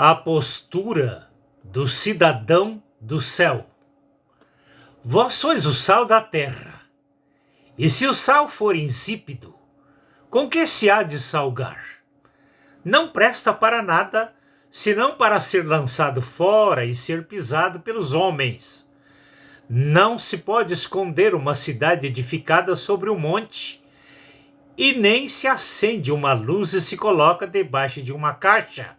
A postura do cidadão do céu. Vós sois o sal da terra. E se o sal for insípido, com que se há de salgar? Não presta para nada, senão para ser lançado fora e ser pisado pelos homens. Não se pode esconder uma cidade edificada sobre um monte, e nem se acende uma luz e se coloca debaixo de uma caixa,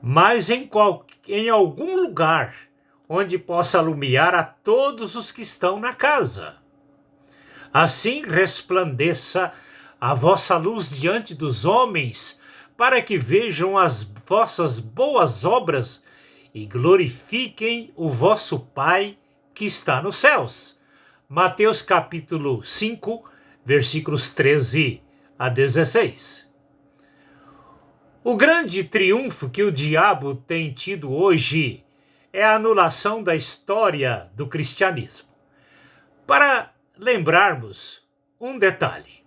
mas em algum lugar onde possa alumiar a todos os que estão na casa. Assim resplandeça a vossa luz diante dos homens, para que vejam as vossas boas obras e glorifiquem o vosso Pai que está nos céus. Mateus capítulo 5, versículos 13 a 16. O grande triunfo que o diabo tem tido hoje é a anulação da história do cristianismo. Para lembrarmos um detalhe,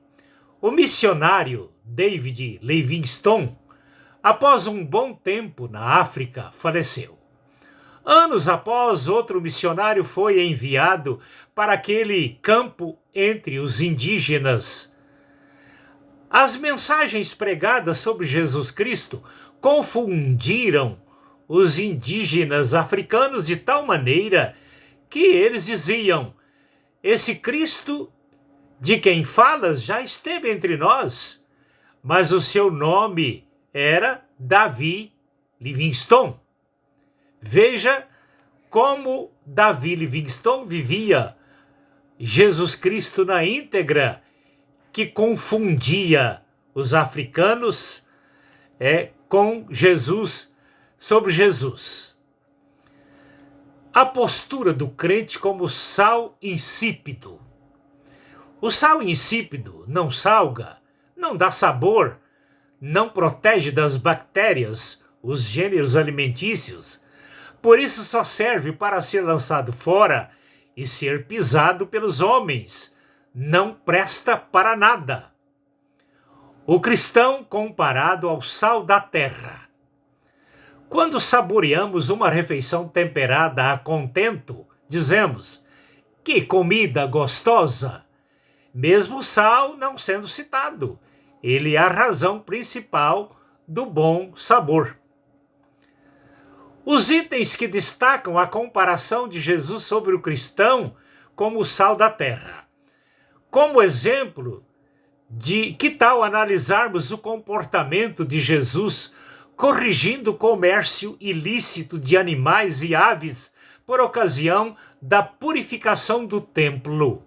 o missionário David Livingstone, após um bom tempo na África, faleceu. Anos após, outro missionário foi enviado para aquele campo entre os indígenas. As mensagens pregadas sobre Jesus Cristo confundiram os indígenas africanos de tal maneira que eles diziam: esse Cristo de quem falas já esteve entre nós, mas o seu nome era Davi Livingstone. Veja como Davi Livingstone vivia Jesus Cristo na íntegra, que confundia os africanos com Jesus, sobre Jesus. A postura do crente como sal insípido. O sal insípido não salga, não dá sabor, não protege das bactérias os gêneros alimentícios, por isso só serve para ser lançado fora e ser pisado pelos homens. Não presta para nada. O cristão comparado ao sal da terra. Quando saboreamos uma refeição temperada a contento, dizemos: que comida gostosa! Mesmo o sal não sendo citado, ele é a razão principal do bom sabor. Os itens que destacam a comparação de Jesus sobre o cristão como o sal da terra. Como exemplo de que tal analisarmos o comportamento de Jesus corrigindo o comércio ilícito de animais e aves por ocasião da purificação do templo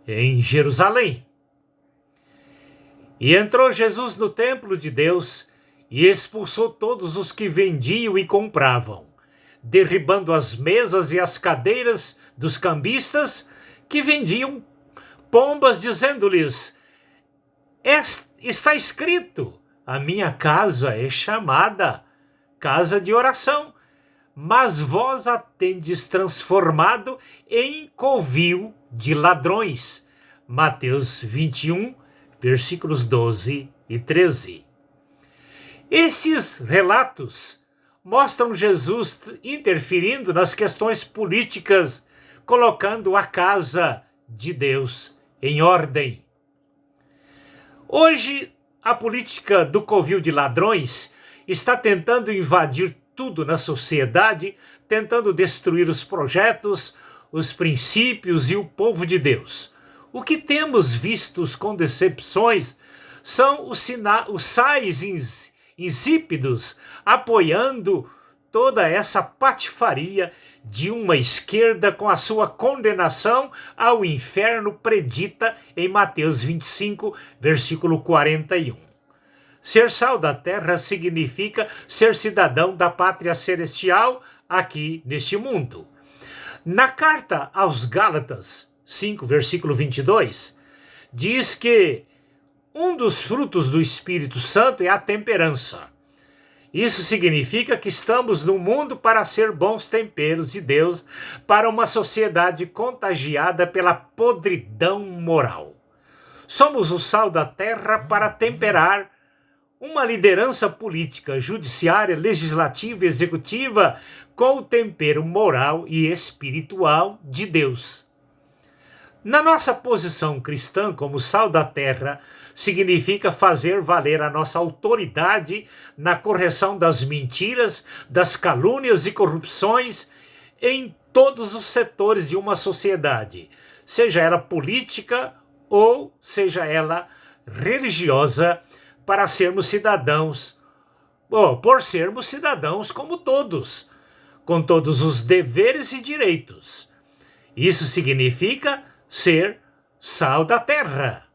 em Jerusalém. E entrou Jesus no templo de Deus e expulsou todos os que vendiam e compravam, derribando as mesas e as cadeiras dos cambistas que vendiam pombas, dizendo-lhes: está escrito, a minha casa é chamada casa de oração, mas vós a tendes transformado em covil de ladrões. Mateus 21, versículos 12 e 13. Esses relatos mostram Jesus interferindo nas questões políticas, colocando a casa de Deus em ordem. Hoje, a política do covil de ladrões está tentando invadir tudo na sociedade, tentando destruir os projetos, os princípios e o povo de Deus. O que temos visto com decepções são os sais insípidos apoiando toda essa patifaria de uma esquerda com a sua condenação ao inferno predita em Mateus 25, versículo 41. Ser sal da terra significa ser cidadão da pátria celestial aqui neste mundo. Na carta aos Gálatas 5, versículo 22, diz que um dos frutos do Espírito Santo é a temperança. Isso significa que estamos no mundo para ser bons temperos de Deus para uma sociedade contagiada pela podridão moral. Somos o sal da terra para temperar uma liderança política, judiciária, legislativa e executiva com o tempero moral e espiritual de Deus. Na nossa posição cristã como sal da terra, significa fazer valer a nossa autoridade na correção das mentiras, das calúnias e corrupções em todos os setores de uma sociedade, seja ela política ou seja ela religiosa, para sermos cidadãos, por sermos cidadãos como todos, com todos os deveres e direitos. Isso significa ser sal da terra.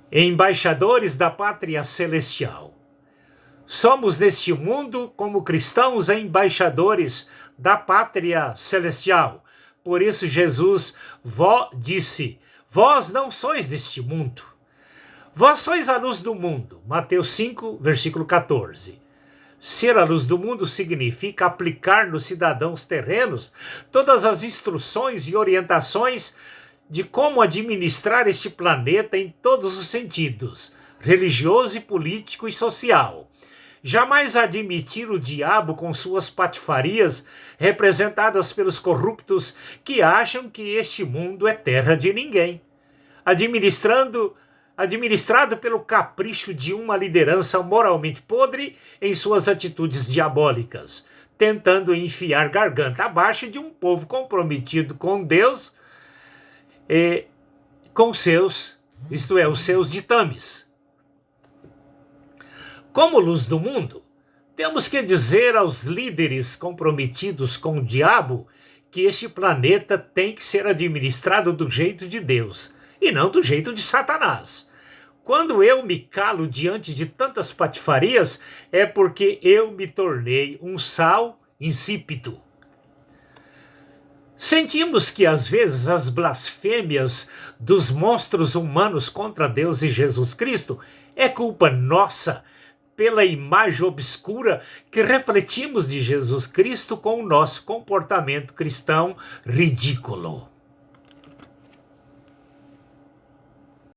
Embaixadores da pátria celestial. Somos neste mundo, como cristãos, embaixadores da pátria celestial. Por isso Jesus disse, vós não sois deste mundo. Vós sois a luz do mundo. Mateus 5, versículo 14. Ser a luz do mundo significa aplicar nos cidadãos terrenos todas as instruções e orientações de como administrar este planeta em todos os sentidos, religioso e político e social. Jamais admitir o diabo com suas patifarias, representadas pelos corruptos que acham que este mundo é terra de ninguém. Administrado pelo capricho de uma liderança moralmente podre em suas atitudes diabólicas, tentando enfiar garganta abaixo de um povo comprometido com Deus e com os seus ditames. Como luz do mundo, temos que dizer aos líderes comprometidos com o diabo que este planeta tem que ser administrado do jeito de Deus e não do jeito de Satanás. Quando eu me calo diante de tantas patifarias, é porque eu me tornei um sal insípido. Sentimos que às vezes as blasfêmias dos monstros humanos contra Deus e Jesus Cristo é culpa nossa pela imagem obscura que refletimos de Jesus Cristo com o nosso comportamento cristão ridículo.